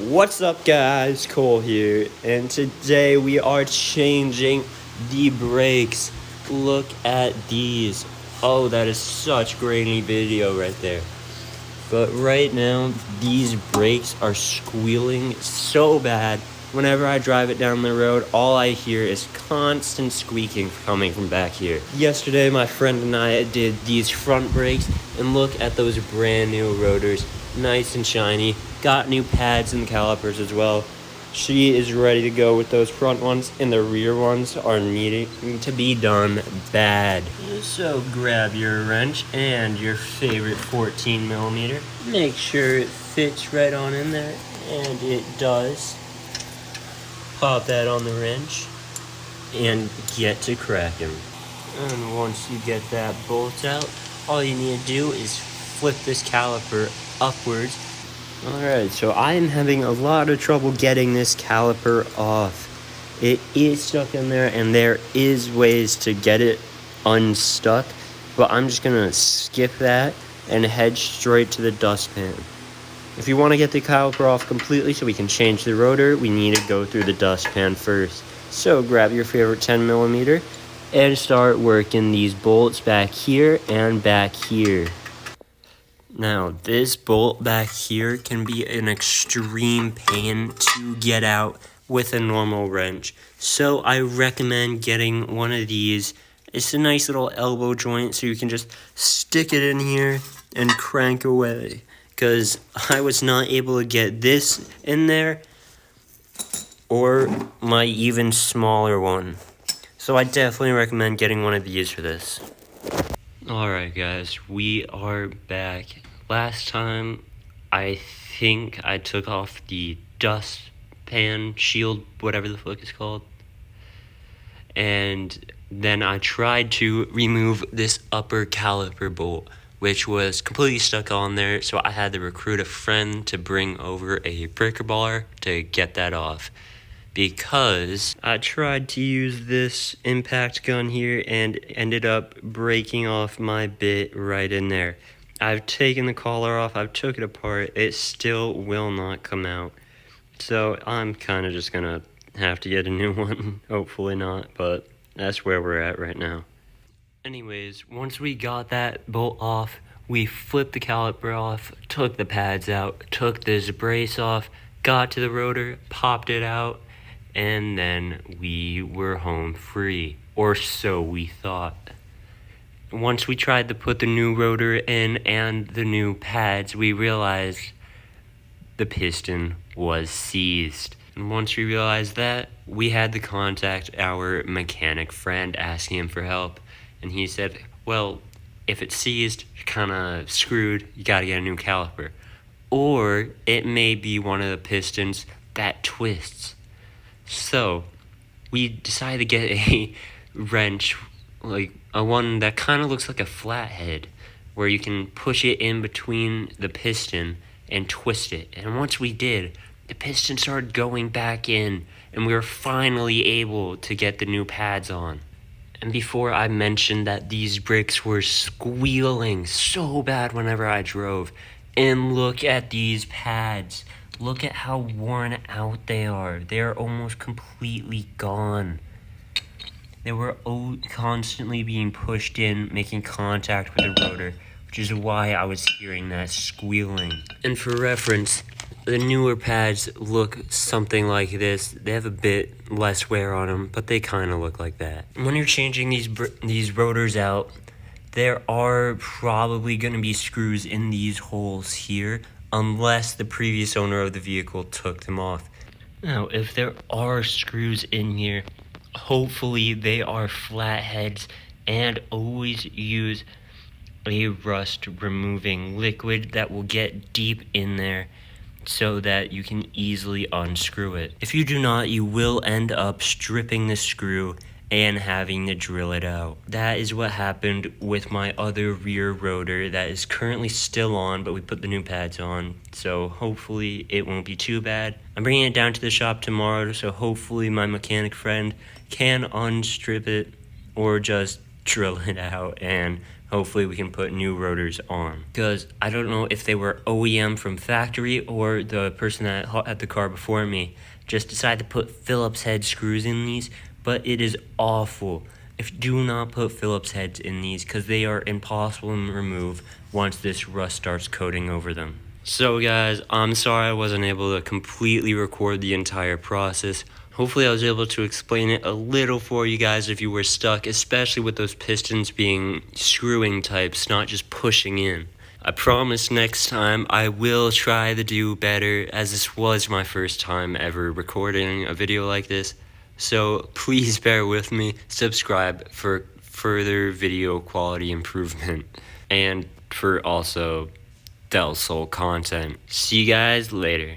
What's up guys, Cole here, and today we are changing the brakes. Look at these. Oh, that is such grainy video right there. But right now, these brakes are squealing so bad. Whenever I drive it down the road, all I hear is constant squeaking coming from back here. Yesterday, my friend and I did these front brakes, and look at those brand new rotors. Nice and shiny. Got new pads in the calipers as well. She is ready to go with those front ones, and the rear ones are needing to be done bad. So grab your wrench and your favorite 14mm. Make sure it fits right on in there, and it does. Pop that on the wrench and get to cracking. And once you get that bolt out, all you need to do is flip this caliper upwards. Alright, so I am having a lot of trouble getting this caliper off. It is stuck in there, and there is ways to get it unstuck, but I'm just gonna skip that and head straight to the dustpan. If you want to get the caliper off completely so we can change the rotor, we need to go through the dustpan first. So grab your favorite 10mm and start working these bolts back here and back here. Now, this bolt back here can be an extreme pain to get out with a normal wrench. So I recommend getting one of these. It's a nice little elbow joint, so you can just stick it in here and crank away. Because I was not able to get this in there, or my even smaller one. So I definitely recommend getting one of these for this. Alright guys, we are back. Last time, I think I took off the dustpan shield, whatever the fuck it's called. And then I tried to remove this upper caliper bolt, which was completely stuck on there, so I had to recruit a friend to bring over a breaker bar to get that off. Because I tried to use this impact gun here and ended up breaking off my bit right in there. I've taken the collar off, I've took it apart, it still will not come out. So I'm kind of just gonna have to get a new one, hopefully not, but that's where we're at right now. Anyways, once we got that bolt off, we flipped the caliper off, took the pads out, took this brace off, got to the rotor, popped it out, and then we were home free, or so we thought. Once we tried to put the new rotor in and the new pads, we realized the piston was seized. And once we realized that, we had to contact our mechanic friend asking him for help. And he said, well, if it's seized, you're kind of screwed, you gotta get a new caliper. Or it may be one of the pistons that twists. So, we decided to get a wrench, like a one that kind of looks like a flathead, where you can push it in between the piston and twist it. And once we did, the piston started going back in, and we were finally able to get the new pads on. And before I mentioned that these brakes were squealing so bad whenever I drove. And look at these pads. Look at how worn out they are. They are almost completely gone. They were constantly being pushed in, making contact with the rotor, which is why I was hearing that squealing. And for reference, the newer pads look something like this. They have a bit less wear on them, but they kind of look like that. When you're changing these rotors out, there are probably going to be screws in these holes here, unless the previous owner of the vehicle took them off. Now, if there are screws in here, hopefully they are flatheads, and always use a rust removing liquid that will get deep in there so that you can easily unscrew it. If you do not, you will end up stripping the screw and having to drill it out. That is what happened with my other rear rotor that is currently still on, but we put the new pads on, so hopefully it won't be too bad. I'm bringing it down to the shop tomorrow, so hopefully my mechanic friend can unstrip it or just drill it out and hopefully we can put new rotors on. Because I don't know if they were OEM from factory or the person that had the car before me just decided to put Phillips head screws in these, but it is awful. Do not put Phillips heads in these because they are impossible to remove once this rust starts coating over them. So guys, I'm sorry I wasn't able to completely record the entire process. Hopefully I was able to explain it a little for you guys if you were stuck, especially with those pistons being screwing types, not just pushing in. I promise next time I will try to do better, as this was my first time ever recording a video like this. So please bear with me, subscribe for further video quality improvement, and for also Del Sol content. See you guys later.